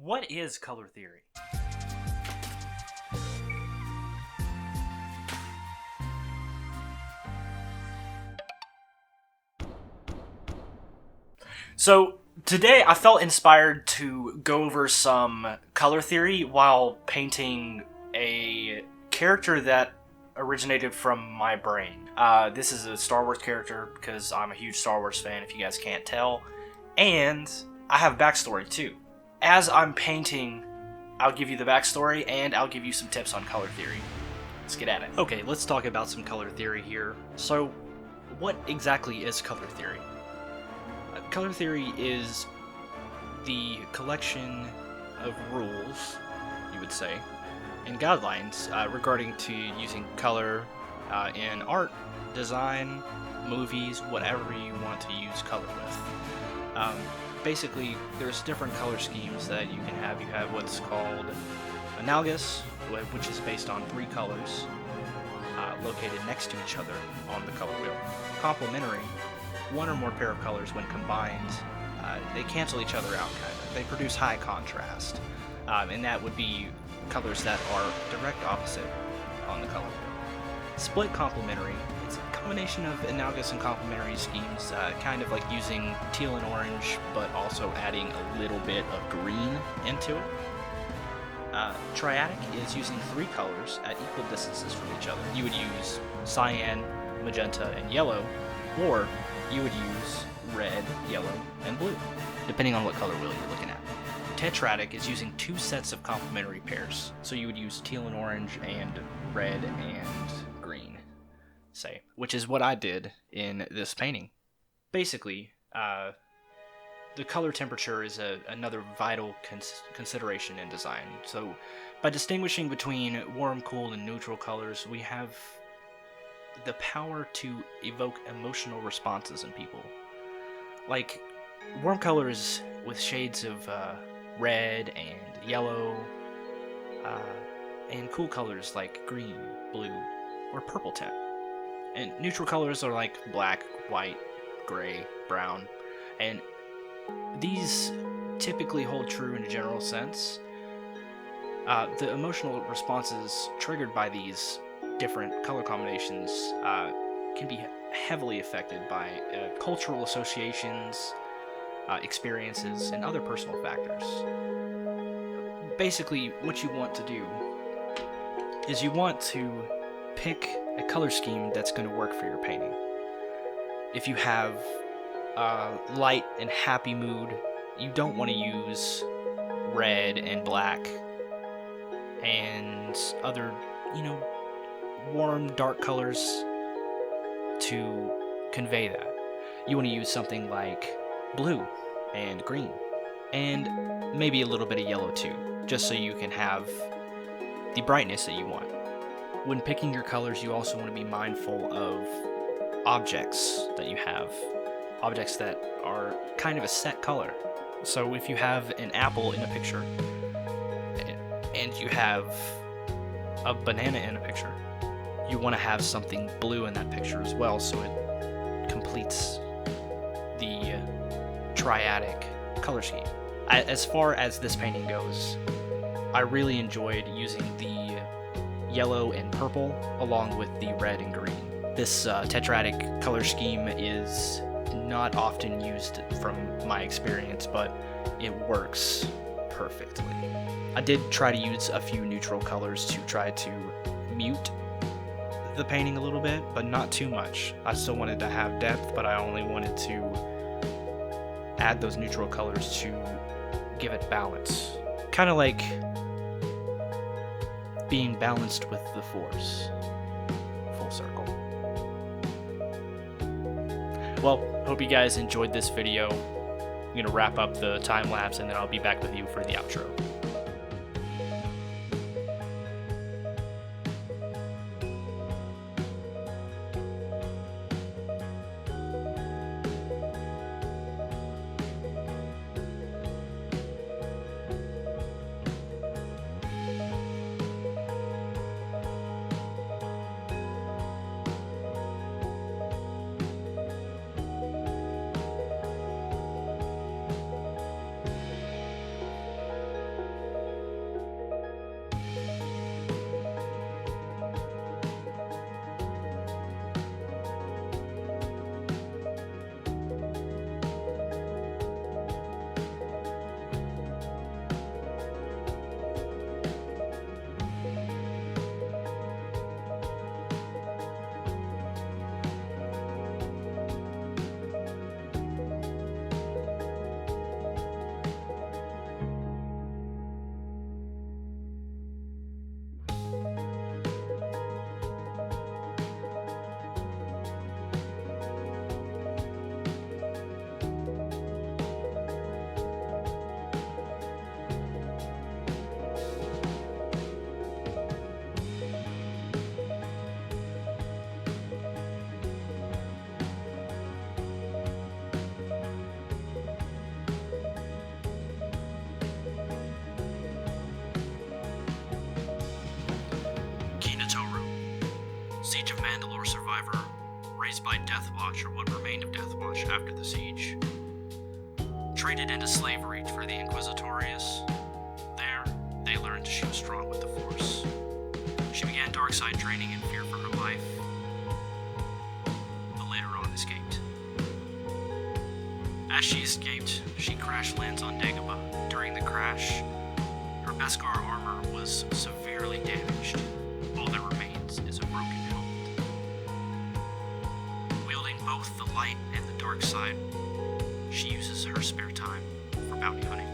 What is color theory? So, today I felt inspired to go over some color theory while painting a character that originated from my brain. This is a Star Wars character because I'm a huge Star Wars fan, if you guys can't tell. And I have backstory too. As I'm painting, I'll give you the backstory and I'll give you some tips on color theory. Let's get at it. Okay, let's talk about some color theory here. So, what exactly is color theory? Color theory is the collection of rules, you would say, and guidelines regarding to using color in art, design, movies, whatever you want to use color with. Basically, there's different color schemes that you can have. You have what's called analogous, which is based on three colors located next to each other on the color wheel. Complementary, one or more pair of colors when combined, they cancel each other out kind of. They produce high contrast, and that would be colors that are direct opposite on the color wheel. Split complementary, it's a combination of analogous and complementary schemes, kind of like using teal and orange, but also adding a little bit of green into it. Triadic is using three colors at equal distances from each other. You would use cyan, magenta, and yellow, or you would use red, yellow, and blue, depending on what color wheel you're looking at. Tetradic is using two sets of complementary pairs, so you would use teal and orange and red and green, say, which is what I did in this painting. Basically, the color temperature is another vital consideration in design. So, by distinguishing between warm, cool, and neutral colors, we have the power to evoke emotional responses in people. Like, warm colors with shades of red and yellow, and cool colors like green, blue, or purple tint. And neutral colors are like black, white, gray, brown, and these typically hold true in a general sense. The emotional responses triggered by these different color combinations can be heavily affected by cultural associations, experiences, and other personal factors. Basically, what you want to do is you want to pick a color scheme that's going to work for your painting. If you have a light and happy mood, you don't want to use red and black and other, warm, dark colors to convey that. You want to use something like blue and green, and maybe a little bit of yellow too, just so you can have the brightness that you want. When picking your colors, you also want to be mindful of objects that you have, objects that are kind of a set color. So if you have an apple in a picture, and you have a banana in a picture, you want to have something blue in that picture as well, so it completes the triadic color scheme. As far as this painting goes, I really enjoyed using the yellow and purple along with the red and green. This tetradic color scheme is not often used from my experience, but it works perfectly. I did try to use a few neutral colors to try to mute the painting a little bit, but not too much. I still wanted to have depth, but I only wanted to add those neutral colors to give it balance. Kind of like being balanced with the Force. Full circle. Well, hope you guys enjoyed this video. I'm going to wrap up the time lapse and then I'll be back with you for the outro. raised by Deathwatch, or what remained of Deathwatch after the siege. Traded into slavery for the Inquisitorius. There, they learned she was strong with the Force. She began dark-side training in fear for her life, but later on escaped. As she escaped, she crash lands on Dagobah. During the crash, her Beskar armor was severely damaged. All that remains is a broken helmet. Wielding both the light and the dark side, she uses her spare time for bounty hunting.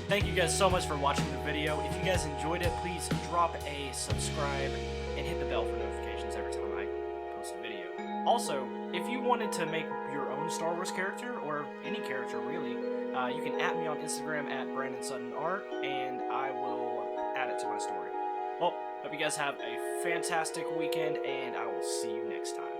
Thank you guys so much for watching the video. If you guys enjoyed it, please drop a subscribe and hit the bell for notifications every time I post a video. Also, if you wanted to make your own Star Wars character, or any character really, you can @ me on Instagram at Brandon Sutton Art, and I will add it to my story. Well, hope you guys have a fantastic weekend, and I will see you next time.